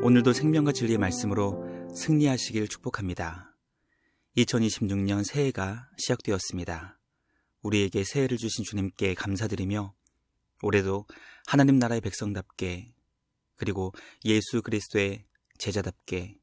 오늘도 생명과 진리의 말씀으로 승리하시길 축복합니다. 2026년 새해가 시작되었습니다. 우리에게 새해를 주신 주님께 감사드리며 올해도 하나님 나라의 백성답게 그리고 예수 그리스도의 제자답게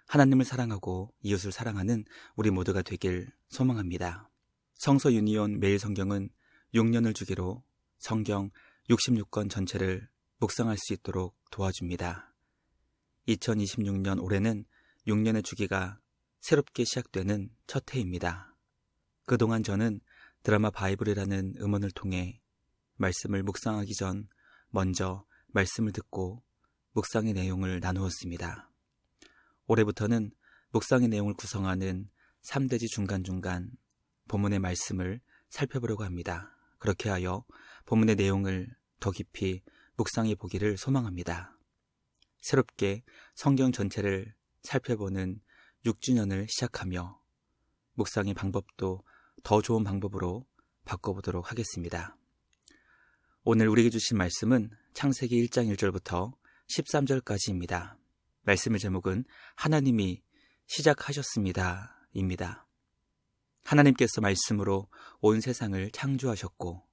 하나님을 사랑하고 이웃을 사랑하는 우리 모두가 되길 소망합니다. 성서 유니온 매일 성경은 6년을 주기로 성경 66권 전체를 묵상할 수 있도록 도와줍니다. 2026년 올해는 6년의 주기가 새롭게 시작되는 첫 해입니다. 그동안 저는 드라마 바이블이라는 음원을 통해 말씀을 묵상하기 전 먼저 말씀을 듣고 묵상의 내용을 나누었습니다. 올해부터는 묵상의 내용을 구성하는 3대지 중간중간 본문의 말씀을 살펴보려고 합니다. 그렇게 하여 본문의 내용을 더 깊이 묵상해 보기를 소망합니다. 새롭게 성경 전체를 살펴보는 6주년을 시작하며 묵상의 방법도 더 좋은 방법으로 바꿔보도록 하겠습니다. 오늘 우리에게 주신 말씀은 창세기 1장 1절부터 13절까지입니다. 말씀의 제목은 하나님이 시작하셨습니다 입니다. 하나님께서 말씀으로 온 세상을 창조하셨고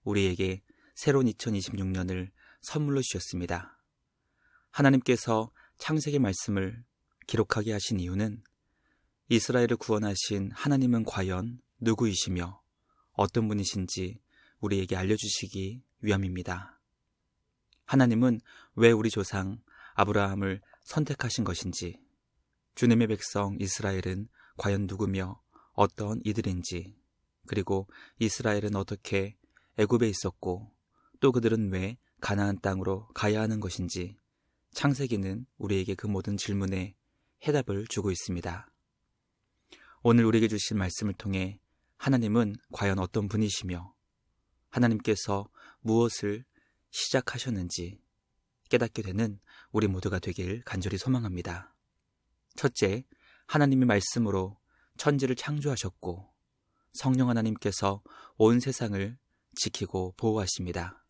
우리에게 새로운 2026년을 선물로 주셨습니다. 하나님께서 창세기 말씀을 기록하게 하신 이유는 이스라엘을 구원하신 하나님은 과연 누구이시며 어떤 분이신지 우리에게 알려주시기 위함입니다. 하나님은 왜 우리 조상 아브라함을 선택하신 것인지, 주님의 백성 이스라엘은 과연 누구며 어떤 이들인지, 그리고 이스라엘은 어떻게 애굽에 있었고 또 그들은 왜 가나안 땅으로 가야 하는 것인지 창세기는 우리에게 그 모든 질문에 해답을 주고 있습니다. 오늘 우리에게 주신 말씀을 통해 하나님은 과연 어떤 분이시며 하나님께서 무엇을 시작하셨는지 깨닫게 되는 우리 모두가 되길 간절히 소망합니다. 첫째, 하나님의 말씀으로 천지를 창조하셨고 성령 하나님께서 온 세상을 지키고 보호하십니다.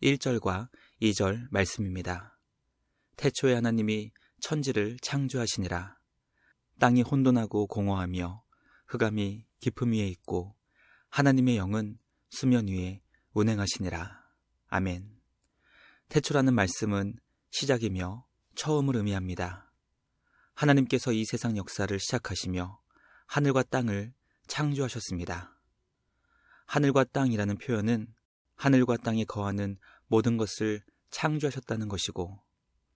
1절과 2절 말씀입니다. 태초에 하나님이 천지를 창조하시니라. 땅이 혼돈하고 공허하며 흑암이 깊음 위에 있고 하나님의 영은 수면 위에 운행하시니라. 아멘. 태초라는 말씀은 시작이며 처음을 의미합니다. 하나님께서 이 세상 역사를 시작하시며 하늘과 땅을 창조하셨습니다. 하늘과 땅이라는 표현은 하늘과 땅에 거하는 모든 것을 창조하셨다는 것이고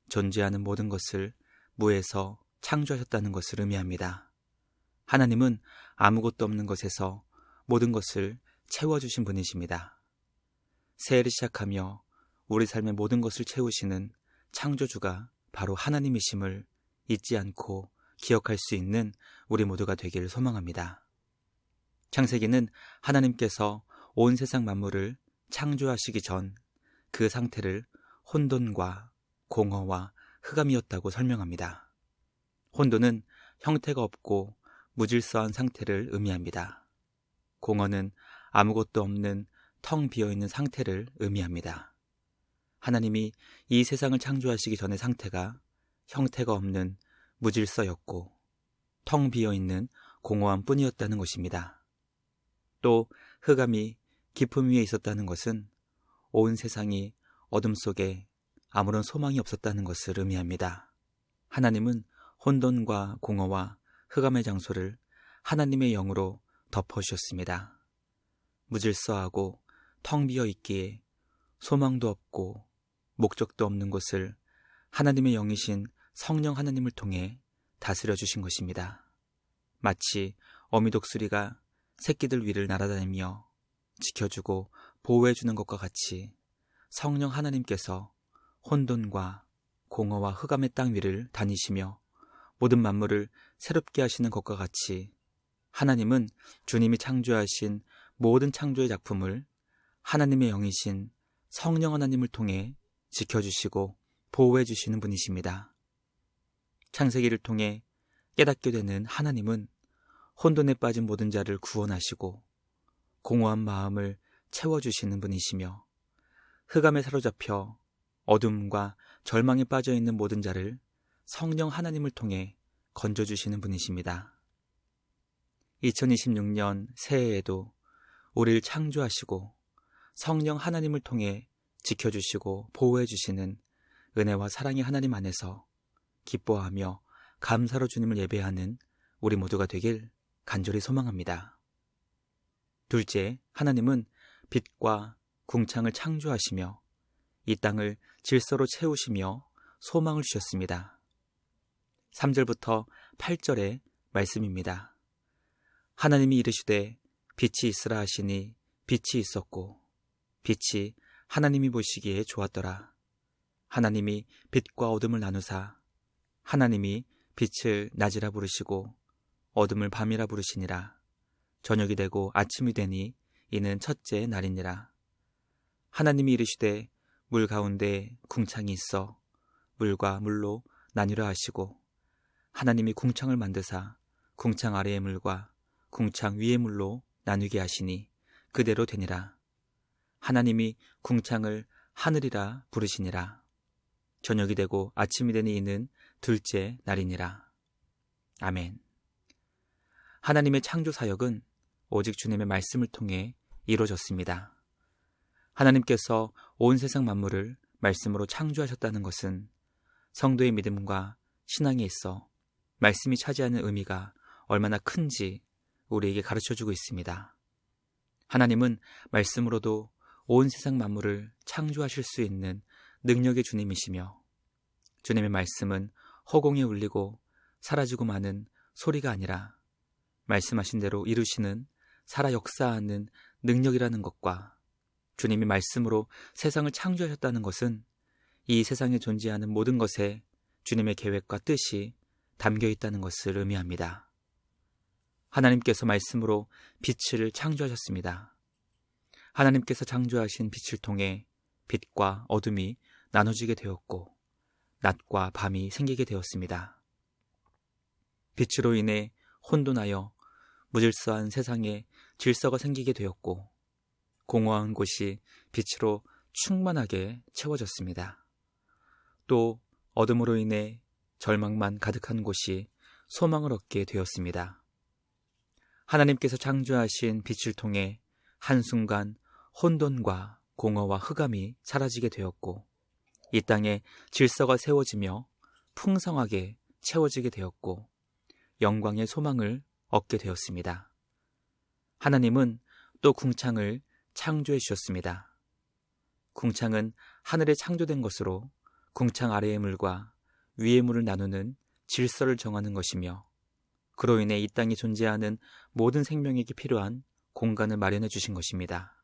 존재하는 모든 것을 무에서 창조하셨다는 것을 의미합니다. 하나님은 아무것도 없는 것에서 모든 것을 채워주신 분이십니다. 새해를 시작하며 우리 삶의 모든 것을 채우시는 창조주가 바로 하나님이심을 잊지 않고 기억할 수 있는 우리 모두가 되기를 소망합니다. 창세기는 하나님께서 온 세상 만물을 창조하시기 전 그 상태를 혼돈과 공허와 흑암이었다고 설명합니다. 혼돈은 형태가 없고 무질서한 상태를 의미합니다. 공허는 아무것도 없는 텅 비어있는 상태를 의미합니다. 하나님이 이 세상을 창조하시기 전의 상태가 형태가 없는 무질서였고 텅 비어있는 공허함 뿐이었다는 것입니다. 또 흑암이 깊음 위에 있었다는 것은 온 세상이 어둠 속에 아무런 소망이 없었다는 것을 의미합니다. 하나님은 혼돈과 공허와 흑암의 장소를 하나님의 영으로 덮어주셨습니다. 무질서하고 텅 비어 있기에 소망도 없고 목적도 없는 곳을 하나님의 영이신 성령 하나님을 통해 다스려 주신 것입니다. 마치 어미 독수리가 새끼들 위를 날아다니며 지켜주고 보호해주는 것과 같이 성령 하나님께서 혼돈과 공허와 흑암의 땅 위를 다니시며 모든 만물을 새롭게 하시는 것과 같이 하나님은 주님이 창조하신 모든 창조의 작품을 하나님의 영이신 성령 하나님을 통해 지켜주시고 보호해주시는 분이십니다. 창세기를 통해 깨닫게 되는 하나님은 혼돈에 빠진 모든 자를 구원하시고 공허한 마음을 채워주시는 분이시며 흑암에 사로잡혀 어둠과 절망에 빠져 있는 모든 자를 성령 하나님을 통해 건져주시는 분이십니다. 2026년 새해에도 우리를 창조하시고 성령 하나님을 통해 지켜주시고 보호해주시는 은혜와 사랑의 하나님 안에서 기뻐하며 감사로 주님을 예배하는 우리 모두가 되길 간절히 소망합니다. 둘째, 하나님은 빛과 궁창을 창조하시며 이 땅을 질서로 채우시며 소망을 주셨습니다. 3절부터 8절의 말씀입니다. 하나님이 이르시되 빛이 있으라 하시니 빛이 있었고 빛이 하나님이 보시기에 좋았더라. 하나님이 빛과 어둠을 나누사 하나님이 빛을 낮이라 부르시고 어둠을 밤이라 부르시니라. 저녁이 되고 아침이 되니 이는 첫째 날이니라. 하나님이 이르시되 물 가운데 궁창이 있어 물과 물로 나뉘라 하시고 하나님이 궁창을 만드사 궁창 아래의 물과 궁창 위의 물로 나누게 하시니 그대로 되니라. 하나님이 궁창을 하늘이라 부르시니라. 저녁이 되고 아침이 되니 이는 둘째 날이니라. 아멘. 하나님의 창조 사역은 오직 주님의 말씀을 통해 이루어졌습니다. 하나님께서 온 세상 만물을 말씀으로 창조하셨다는 것은 성도의 믿음과 신앙에 있어 말씀이 차지하는 의미가 얼마나 큰지 우리에게 가르쳐주고 있습니다. 하나님은 말씀으로도 온 세상 만물을 창조하실 수 있는 능력의 주님이시며 주님의 말씀은 허공에 울리고 사라지고 마는 소리가 아니라 말씀하신 대로 이루시는 살아 역사하는 능력이라는 것과 주님이 말씀으로 세상을 창조하셨다는 것은 이 세상에 존재하는 모든 것에 주님의 계획과 뜻이 담겨 있다는 것을 의미합니다. 하나님께서 말씀으로 빛을 창조하셨습니다. 하나님께서 창조하신 빛을 통해 빛과 어둠이 나눠지게 되었고 낮과 밤이 생기게 되었습니다. 빛으로 인해 혼돈하여 무질서한 세상에 질서가 생기게 되었고 공허한 곳이 빛으로 충만하게 채워졌습니다. 또 어둠으로 인해 절망만 가득한 곳이 소망을 얻게 되었습니다. 하나님께서 창조하신 빛을 통해 한순간 혼돈과 공허와 흑암이 사라지게 되었고 이 땅에 질서가 세워지며 풍성하게 채워지게 되었고 영광의 소망을 얻게 되었습니다. 하나님은 또 궁창을 창조해 주셨습니다. 궁창은 하늘에 창조된 것으로 궁창 아래의 물과 위의 물을 나누는 질서를 정하는 것이며 그로 인해 이 땅에 존재하는 모든 생명에게 필요한 공간을 마련해 주신 것입니다.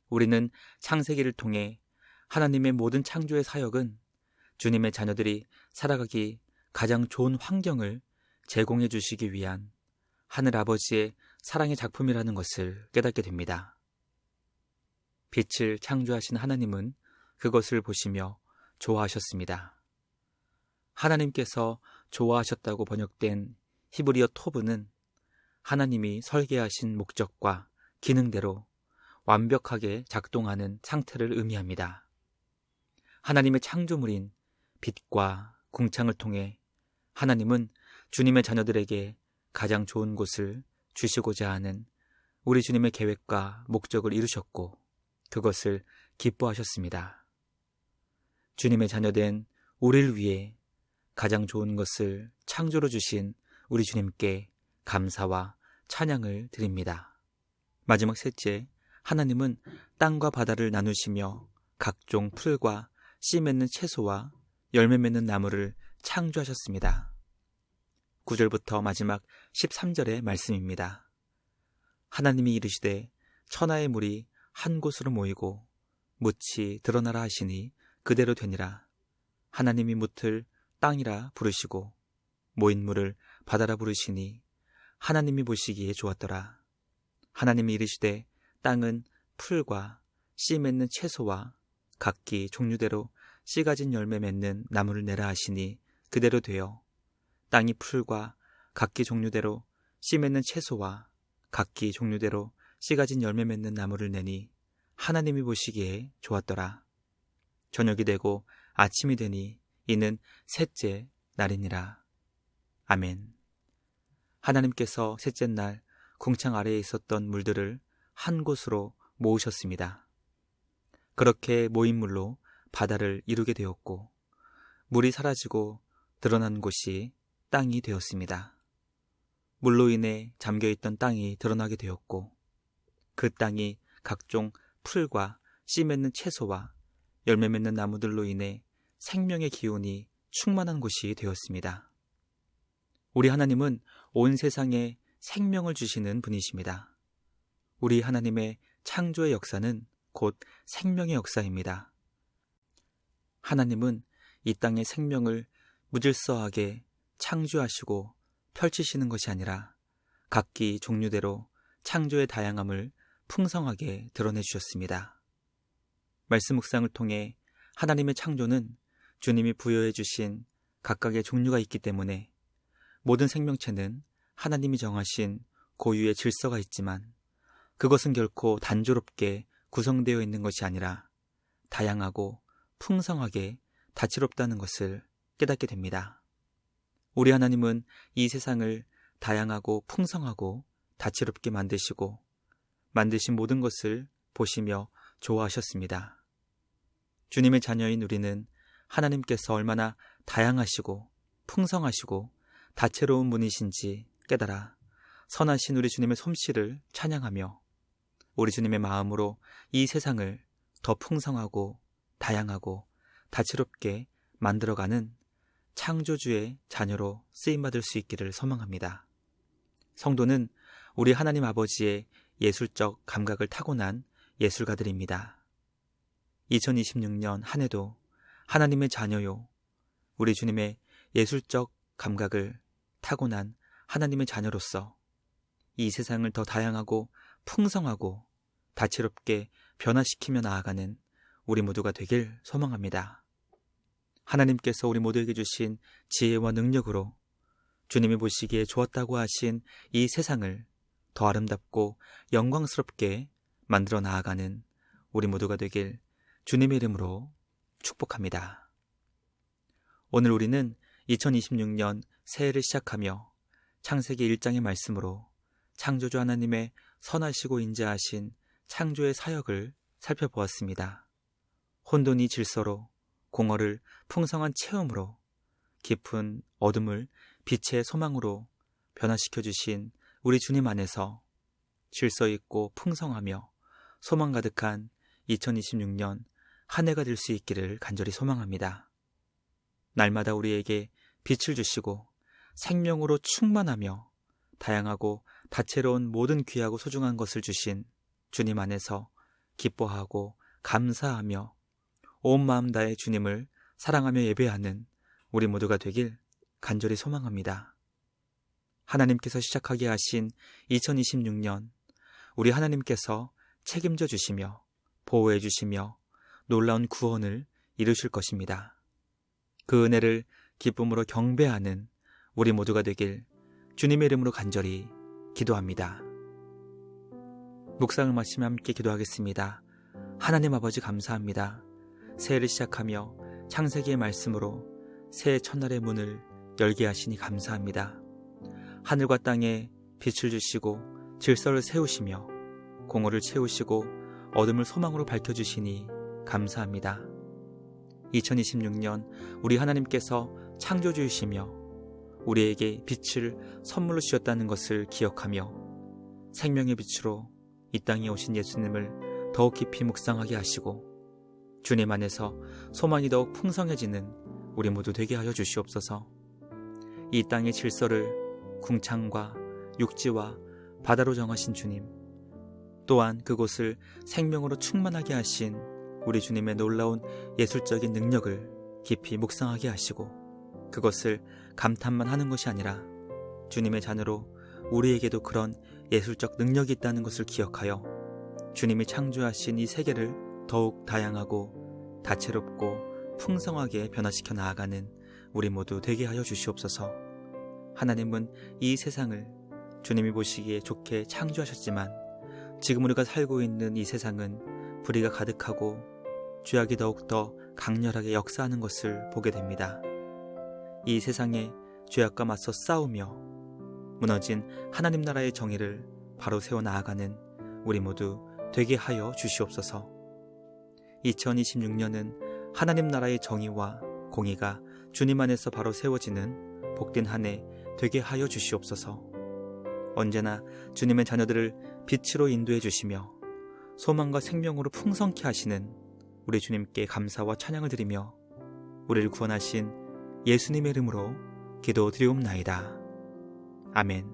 우리는 창세기를 통해 하나님의 모든 창조의 사역은 주님의 자녀들이 살아가기 가장 좋은 환경을 제공해 주시기 위한 하늘 아버지의 사랑의 작품이라는 것을 깨닫게 됩니다. 빛을 창조하신 하나님은 그것을 보시며 좋아하셨습니다. 하나님께서 좋아하셨다고 번역된 히브리어 토브는 하나님이 설계하신 목적과 기능대로 완벽하게 작동하는 상태를 의미합니다. 하나님의 창조물인 빛과 궁창을 통해 하나님은 주님의 자녀들에게 가장 좋은 곳을 주시고자 하는 우리 주님의 계획과 목적을 이루셨고 그것을 기뻐하셨습니다. 주님의 자녀된 우리를 위해 가장 좋은 것을 창조로 주신 우리 주님께 감사와 찬양을 드립니다. 마지막 셋째, 하나님은 땅과 바다를 나누시며 각종 풀과 씨 맺는 채소와 열매 맺는 나무를 창조하셨습니다. 9절부터 마지막 13절의 말씀입니다. 하나님이 이르시되 천하의 물이 한 곳으로 모이고 묻이 드러나라 하시니 그대로 되니라. 하나님이 묻을 땅이라 부르시고 모인 물을 바다라 부르시니 하나님이 보시기에 좋았더라. 하나님이 이르시되 땅은 풀과 씨 맺는 채소와 각기 종류대로 씨 가진 열매 맺는 나무를 내라 하시니 그대로 되어 땅이 풀과 각기 종류대로 씨 맺는 채소와 각기 종류대로 씨 가진 열매 맺는 나무를 내니 하나님이 보시기에 좋았더라. 저녁이 되고 아침이 되니 이는 셋째 날이니라. 아멘. 하나님께서 셋째 날 궁창 아래에 있었던 물들을 한 곳으로 모으셨습니다. 그렇게 모인 물로 바다를 이루게 되었고 물이 사라지고 드러난 곳이 땅이 되었습니다. 물로 인해 잠겨있던 땅이 드러나게 되었고 그 땅이 각종 풀과 씨 맺는 채소와 열매 맺는 나무들로 인해 생명의 기운이 충만한 곳이 되었습니다. 우리 하나님은 온 세상에 생명을 주시는 분이십니다. 우리 하나님의 창조의 역사는 곧 생명의 역사입니다. 하나님은 이 땅의 생명을 무질서하게 창조하시고 펼치시는 것이 아니라 각기 종류대로 창조의 다양함을 풍성하게 드러내 주셨습니다. 말씀 묵상을 통해 하나님의 창조는 주님이 부여해 주신 각각의 종류가 있기 때문에 모든 생명체는 하나님이 정하신 고유의 질서가 있지만 그것은 결코 단조롭게 구성되어 있는 것이 아니라 다양하고 풍성하게 다채롭다는 것을 깨닫게 됩니다. 우리 하나님은 이 세상을 다양하고 풍성하고 다채롭게 만드시고 만드신 모든 것을 보시며 좋아하셨습니다. 주님의 자녀인 우리는 하나님께서 얼마나 다양하시고 풍성하시고 다채로운 분이신지 깨달아 선하신 우리 주님의 솜씨를 찬양하며 우리 주님의 마음으로 이 세상을 더 풍성하고 다양하고 다채롭게 만들어가는 창조주의 자녀로 쓰임받을 수 있기를 소망합니다. 성도는 우리 하나님 아버지의 예술적 감각을 타고난 예술가들입니다. 2026년 한 해도 하나님의 자녀요, 우리 주님의 예술적 감각을 타고난 하나님의 자녀로서 이 세상을 더 다양하고 풍성하고 다채롭게 변화시키며 나아가는 우리 모두가 되길 소망합니다. 하나님께서 우리 모두에게 주신 지혜와 능력으로 주님이 보시기에 좋았다고 하신 이 세상을 더 아름답고 영광스럽게 만들어 나아가는 우리 모두가 되길 주님의 이름으로 축복합니다. 오늘 우리는 2026년 새해를 시작하며 창세기 1장의 말씀으로 창조주 하나님의 선하시고 인자하신 창조의 사역을 살펴보았습니다. 혼돈이 질서로, 공허를 풍성한 체험으로, 깊은 어둠을 빛의 소망으로 변화시켜 주신 우리 주님 안에서 질서 있고 풍성하며 소망 가득한 2026년 한 해가 될 수 있기를 간절히 소망합니다. 날마다 우리에게 빛을 주시고 생명으로 충만하며 다양하고 다채로운 모든 귀하고 소중한 것을 주신 주님 안에서 기뻐하고 감사하며 온 마음 다해 주님을 사랑하며 예배하는 우리 모두가 되길 간절히 소망합니다. 하나님께서 시작하게 하신 2026년 우리 하나님께서 책임져 주시며 보호해 주시며 놀라운 구원을 이루실 것입니다. 그 은혜를 기쁨으로 경배하는 우리 모두가 되길 주님의 이름으로 간절히 기도합니다. 묵상을 마치며 함께 기도하겠습니다. 하나님 아버지 감사합니다. 새해를 시작하며 창세기의 말씀으로 새해 첫날의 문을 열게 하시니 감사합니다. 하늘과 땅에 빛을 주시고 질서를 세우시며 공허를 채우시고 어둠을 소망으로 밝혀주시니 감사합니다. 2026년 우리 하나님께서 창조주이시며 우리에게 빛을 선물로 주셨다는 것을 기억하며 생명의 빛으로 이 땅에 오신 예수님을 더욱 깊이 묵상하게 하시고 주님 안에서 소망이 더욱 풍성해지는 우리 모두 되게 하여 주시옵소서. 이 땅의 질서를 궁창과 육지와 바다로 정하신 주님, 또한 그곳을 생명으로 충만하게 하신 우리 주님의 놀라운 예술적인 능력을 깊이 묵상하게 하시고 그것을 감탄만 하는 것이 아니라 주님의 자녀로 우리에게도 그런 예술적 능력이 있다는 것을 기억하여 주님이 창조하신 이 세계를 더욱 다양하고 다채롭고 풍성하게 변화시켜 나아가는 우리 모두 되게 하여 주시옵소서. 하나님은 이 세상을 주님이 보시기에 좋게 창조하셨지만 지금 우리가 살고 있는 이 세상은 불의가 가득하고 죄악이 더욱더 강렬하게 역사하는 것을 보게 됩니다. 이 세상에 죄악과 맞서 싸우며 무너진 하나님 나라의 정의를 바로 세워 나아가는 우리 모두 되게 하여 주시옵소서. 2026년은 하나님 나라의 정의와 공의가 주님 안에서 바로 세워지는 복된 한 해 되게 하여 주시옵소서. 언제나 주님의 자녀들을 빛으로 인도해 주시며 소망과 생명으로 풍성케 하시는 우리 주님께 감사와 찬양을 드리며 우리를 구원하신 예수님의 이름으로 기도드리옵나이다. 아멘.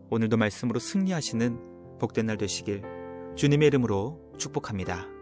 오늘도 말씀으로 승리하시는 복된 날 되시길 주님의 이름으로 축복합니다.